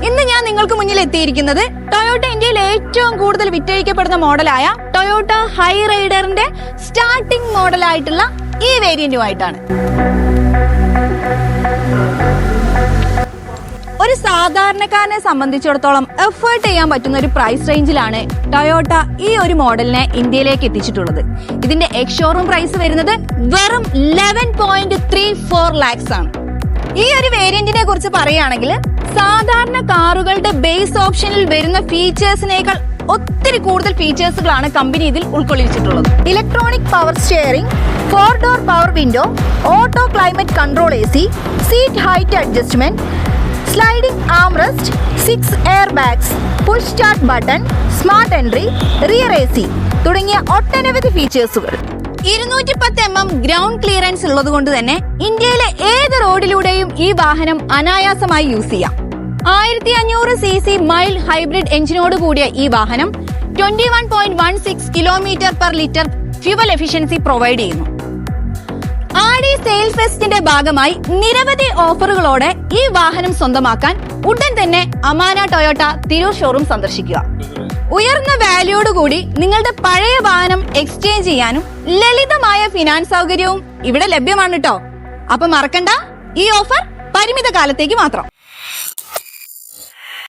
ഇന്ന് ഞാൻ നിങ്ങൾക്ക് മുന്നിൽ എത്തിയിരിക്കുന്നത് ടൊയോട്ട ഇന്ത്യയിൽ ഏറ്റവും കൂടുതൽ വിറ്റഴിക്കപ്പെടുന്ന മോഡലായ ടൊയോട്ട ഹൈ റൈഡറിന്റെ സ്റ്റാർട്ടിംഗ് മോഡലായിട്ടുള്ള ഈ വേരിയന്റുമായിട്ടാണ്. ഒരു സാധാരണക്കാരനെ സംബന്ധിച്ചിടത്തോളം എഫേർട്ട് ചെയ്യാൻ പറ്റുന്ന ഒരു പ്രൈസ് റേഞ്ചിലാണ് ടൊയോട്ട ഈ ഒരു മോഡലിനെ ഇന്ത്യയിലേക്ക് എത്തിച്ചിട്ടുള്ളത്. ഇതിന്റെ എക്സ് ഷോറൂം പ്രൈസ് വരുന്നത് വെറും 11.34 lakhs ആണ്. ഈ ഒരു വേരിയന്റിനെ കുറിച്ച് പറയുകയാണെങ്കിൽ സാധാരണ കാറുകളുടെ ബേസ് ഓപ്ഷനിൽ വരുന്ന ഫീച്ചേഴ്സിനേക്കാൾ ഒത്തിരി കൂടുതൽ ഫീച്ചേഴ്സുകളാണ് കമ്പനി ഇതിൽ ഉൾക്കൊള്ളിച്ചിട്ടുള്ളത്. Electronic power steering, 4 door power window, auto climate control AC, seat height adjustment, sliding armrest, 6 air bags, push start button, smart entry, rear AC തുടങ്ങിയ ഒട്ടനവധി ഫീച്ചേഴ്സുകൾ. 210 mm ഗ്രൗണ്ട് ക്ലിയറൻസ് ഉള്ളത് കൊണ്ട് തന്നെ ഇന്ത്യയിലെ ഏത് റോഡിലൂടെയും ഈ വാഹനം അനായാസമായി യൂസ് ചെയ്യാം. 1500 cc മൈൽഡ് ഹൈബ്രിഡ് എഞ്ചിനോട് കൂടിയ ഈ വാഹനം 21.16 km/ലിറ്റർ ഫ്യൂവൽ എഫിഷ്യൻസി പ്രൊവൈഡ് ചെയ്യുന്നു. ആഡി സെയിൽസ് ഫെസ്റ്റിന്റെ ഭാഗമായി നിരവധി ഓഫറുകളോടെ ഈ വാഹനം സ്വന്തമാക്കാൻ ഉടൻ തന്നെ അമാന ടൊയോട്ട തിരൂർ ഷോറൂം സന്ദർശിക്കുക. ഉയർന്ന വാല്യൂയോടുകൂടി നിങ്ങളുടെ പഴയ വാഹനം എക്സ്ചേഞ്ച് ചെയ്യാനും ലളിതമായ ഫിനാൻസ് സൗകര്യവും ഇവിടെ ലഭ്യമാണ് കേട്ടോ. അപ്പൊ മറക്കണ്ട, ഈ ഓഫർ പരിമിത കാലത്തേക്ക് മാത്രം.